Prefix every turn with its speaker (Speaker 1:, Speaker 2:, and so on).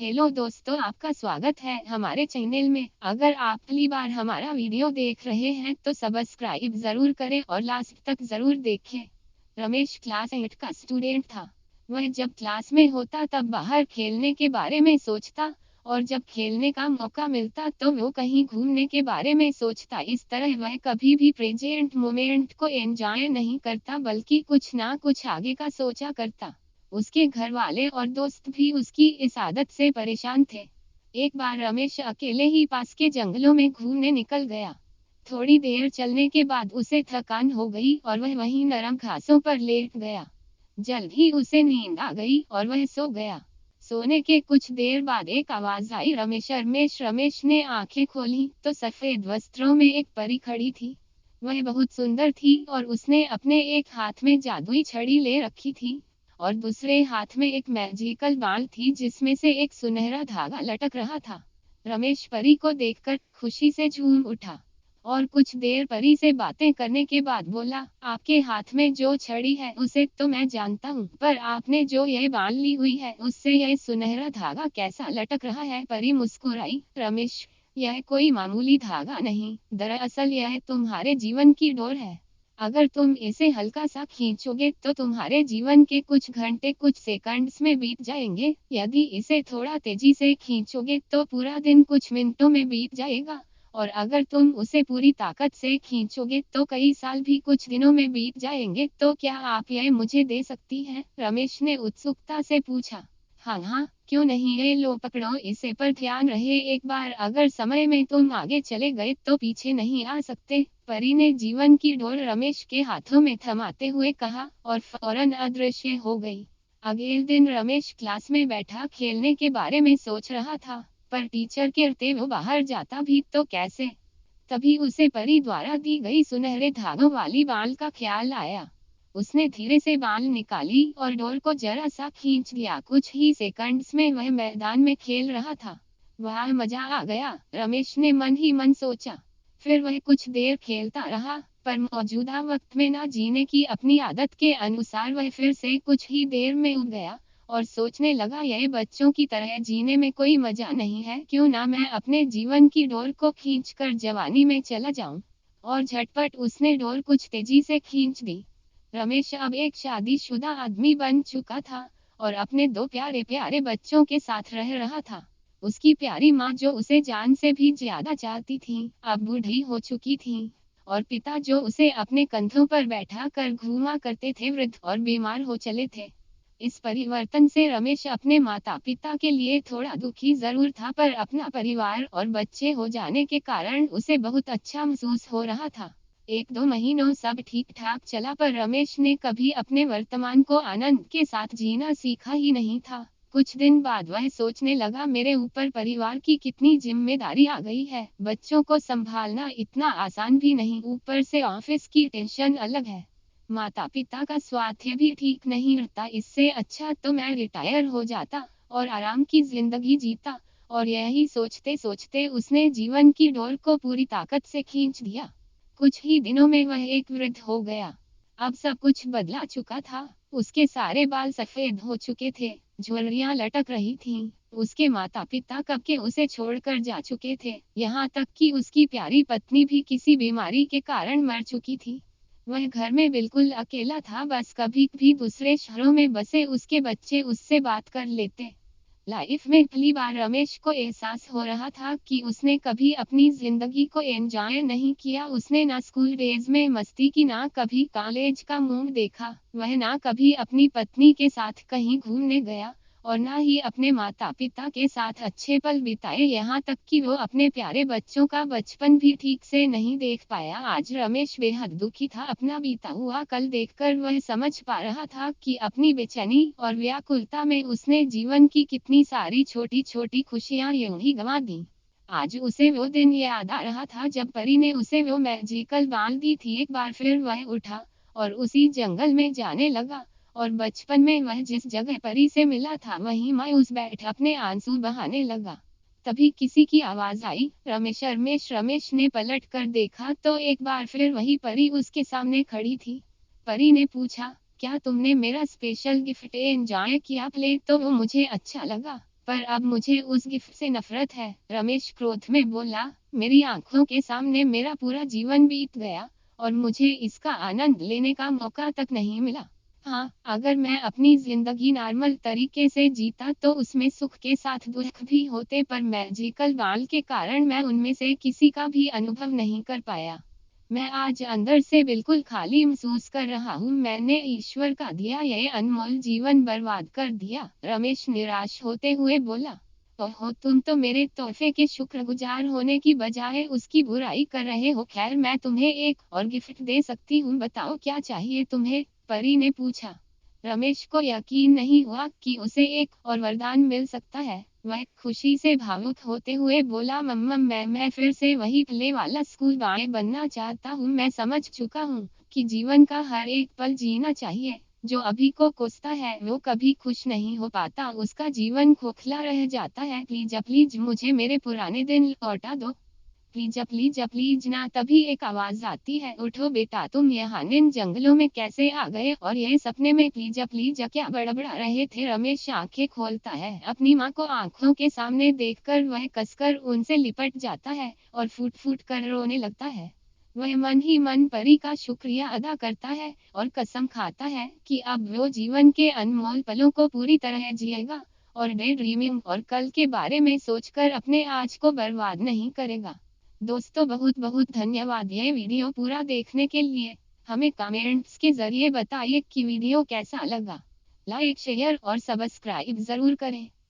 Speaker 1: Hello दोस्तों, आपका स्वागत है हमारे चैनल में। अगर आप पहली बार हमारा वीडियो देख रहे हैं तो सब्सक्राइब जरूर करें और लास्ट तक जरूर देखें। रमेश क्लास 8 का स्टूडेंट था। वह जब क्लास में होता तब बाहर खेलने के बारे में सोचता, और जब खेलने का मौका मिलता तो वो कहीं घूमने के बारे में सोचता। इस तरह वह कभी भी प्रेजेंट मोमेंट को एंजॉय नहीं करता, बल्कि कुछ ना कुछ आगे का सोचा करता। उसके घर वाले और दोस्त भी उसकी इस आदत से परेशान थे। एक बार रमेश अकेले ही पास के जंगलों में घूमने निकल गया। थोड़ी देर चलने के बाद उसे थकान हो गई और वह वहीं नरम घासों पर लेट गया। जल्द ही उसे नींद आ गई और वह सो गया। सोने के कुछ देर बाद एक आवाज आई, रमेश रमेश। रमेश ने आंखें खोली तो सफेद वस्त्रों में एक परी खड़ी थी। वह बहुत सुंदर थी और उसने अपने एक हाथ में जादुई छड़ी ले रखी थी और दूसरे हाथ में एक मैजिकल बाल थी जिसमें से एक सुनहरा धागा लटक रहा था। रमेश परी को देखकर खुशी से झूम उठा और कुछ देर परी से बातें करने के बाद बोला, आपके हाथ में जो छड़ी है उसे तो मैं जानता हूँ, पर आपने जो यह बाल ली हुई है उससे यह सुनहरा धागा कैसा लटक रहा है? परी मुस्कुराई, रमेश, यह कोई मामूली धागा नहीं, दरअसल यह तुम्हारे जीवन की डोर है। अगर तुम इसे हल्का सा खींचोगे तो तुम्हारे जीवन के कुछ घंटे कुछ सेकंड्स में बीत जाएंगे। यदि इसे थोड़ा तेजी से खींचोगे तो पूरा दिन कुछ मिनटों में बीत जाएगा, और अगर तुम उसे पूरी ताकत से खींचोगे तो कई साल भी कुछ दिनों में बीत जाएंगे। तो क्या आप यह मुझे दे सकती हैं? रमेश ने उत्सुकता से पूछा। हाँ हाँ, क्यों नहीं, ये लो पकड़ो इसे, पर ध्यान रहे एक बार अगर समय में तुम आगे चले गए तो पीछे नहीं आ सकते। परी ने जीवन की डोर रमेश के हाथों में थमाते हुए कहा और फौरन अदृश्य हो गई। अगले दिन रमेश क्लास में बैठा खेलने के बारे में सोच रहा था, पर टीचर कहते वो बाहर जाता भी तो कैसे। तभी उसे परी द्वारा दी गई सुनहरे धागों वाली बाल का ख्याल आया। उसने धीरे से बाल निकाली और डोर को जरा सा खींच दिया। कुछ ही सेकंड्स में वह मैदान में खेल रहा था। वाह, मजा आ गया, रमेश ने मन ही मन सोचा। फिर वह कुछ देर खेलता रहा, पर मौजूदा वक्त में ना जीने की अपनी आदत के अनुसार वह फिर से कुछ ही देर में उठ गया और सोचने लगा, यह बच्चों की तरह जीने में कोई मजा नहीं है, क्यों ना मैं अपने जीवन की डोर को खींचकर जवानी में चला जाऊं। और झटपट उसने डोर कुछ तेजी से खींच दी। रमेश अब एक शादीशुदा आदमी बन चुका था और अपने दो प्यारे प्यारे बच्चों के साथ रह रहा था। उसकी प्यारी माँ जो उसे जान से भी ज्यादा चाहती थी, अब बूढ़ी हो चुकी थी, और पिता जो उसे अपने कंधों पर बैठा कर घूमा करते थे, वृद्ध और बीमार हो चले थे। इस परिवर्तन से रमेश अपने माता पिता के लिए थोड़ा दुखी जरूर था, पर अपना परिवार और बच्चे हो जाने के कारण उसे बहुत अच्छा महसूस हो रहा था। एक दो महीनों सब ठीक ठाक चला, पर रमेश ने कभी अपने वर्तमान को आनंद के साथ जीना सीखा ही नहीं था। कुछ दिन बाद वह सोचने लगा, मेरे ऊपर परिवार की कितनी जिम्मेदारी आ गई है, बच्चों को संभालना इतना आसान भी नहीं, ऊपर से ऑफिस की टेंशन अलग है, माता पिता का स्वास्थ्य भी ठीक नहीं रहता, इससे अच्छा तो मैं रिटायर हो जाता और आराम की जिंदगी जीता। और यही सोचते सोचते उसने जीवन की डोर को पूरी ताकत से खींच दिया। कुछ ही दिनों में वह एक वृद्ध हो गया। अब सब कुछ बदला चुका था। उसके सारे बाल सफेद हो चुके थे, झुर्रियां लटक रही थीं। उसके माता पिता कब के उसे छोड़कर जा चुके थे, यहाँ तक कि उसकी प्यारी पत्नी भी किसी बीमारी के कारण मर चुकी थी। वह घर में बिल्कुल अकेला था, बस कभी भी दूसरे शहरों में बसे उसके बच्चे उससे बात कर लेते। लाइफ में पहली बार रमेश को एहसास हो रहा था कि उसने कभी अपनी जिंदगी को एंजॉय नहीं किया। उसने ना स्कूल डेज में मस्ती की, ना कभी कॉलेज का मुंह देखा, वह ना कभी अपनी पत्नी के साथ कहीं घूमने गया, और ना ही अपने माता पिता के साथ अच्छे पल बिताए, यहाँ तक कि वो अपने प्यारे बच्चों का बचपन भी ठीक से नहीं देख पाया। आज रमेश बेहद दुखी था। अपना बीता हुआ कल देखकर वह समझ पा रहा था कि अपनी बेचैनी और व्याकुलता में उसने जीवन की कितनी सारी छोटी छोटी खुशियां यूं ही गंवा दी। आज उसे वो दिन याद आ रहा था जब परी ने उसे वो मैजिकल बाल दी थी। एक बार फिर वह उठा और उसी जंगल में जाने लगा, और बचपन में वह जिस जगह परी से मिला था वहीं मायूस बैठ अपने आंसू बहाने लगा। तभी किसी की आवाज आई, रमेश रमेश। रमेश ने पलट कर देखा तो एक बार फिर वही परी उसके सामने खड़ी थी। परी ने पूछा, क्या तुमने मेरा स्पेशल गिफ्ट एंजॉय किया? प्ले तो वो मुझे अच्छा लगा, पर अब मुझे उस गिफ्ट से नफरत है। रमेश क्रोध में बोला, मेरी आंखों के सामने मेरा पूरा जीवन बीत गया और मुझे इसका आनंद लेने का मौका तक नहीं मिला। हाँ, अगर मैं अपनी जिंदगी नॉर्मल तरीके से जीता तो उसमें सुख के साथ दुख भी होते, पर मैजिकल बाल के कारण मैं उनमें से किसी का भी अनुभव नहीं कर पाया। मैं आज अंदर से बिल्कुल खाली महसूस कर रहा हूँ। मैंने ईश्वर का दिया ये अनमोल जीवन बर्बाद कर दिया। रमेश निराश होते हुए बोला, ओहो, तुम तो मेरे तोहफे के शुक्रगुजार होने की बजाय उसकी बुराई कर रहे हो। खैर, मैं तुम्हें एक और गिफ्ट दे सकती हूँ, बताओ क्या चाहिए तुम्हें? परी ने पूछा। रमेश को यकीन नहीं हुआ कि उसे एक और वरदान मिल सकता है। वह खुशी से भावुक होते हुए बोला, मम्मा, मैं फिर से वही प्ले वाला स्कूल बॉय बनना चाहता हूँ। मैं समझ चुका हूँ कि जीवन का हर एक पल जीना चाहिए। जो अभी को कोसता है वो कभी खुश नहीं हो पाता, उसका जीवन खोखला रह जाता है। प्लीज प्लीज मुझे मेरे पुराने दिन लौटा दो। प्लीज प्लीज प्लीज ना। तभी एक आवाज आती है, उठो बेटा, तुम यहाँ इन जंगलों में कैसे आ गए और ये सपने में प्लीज प्लीज क्या बड़बड़ा रहे थे? रमेश आंखें खोलता है। अपनी माँ को आंखों के सामने देखकर वह कसकर उनसे लिपट जाता है और फूट फूट कर रोने लगता है। वह मन ही मन परी का शुक्रिया अदा करता है और कसम खाता है कि अब वो जीवन के अनमोल पलों को पूरी तरह जिएगा और डे ड्रीमिंग और कल के बारे में सोचकर अपने आज को बर्बाद नहीं करेगा। दोस्तों, बहुत बहुत धन्यवाद ये वीडियो पूरा देखने के लिए। हमें कमेंट्स के जरिए बताइए कि वीडियो कैसा लगा। लाइक, शेयर और सब्सक्राइब जरूर करें।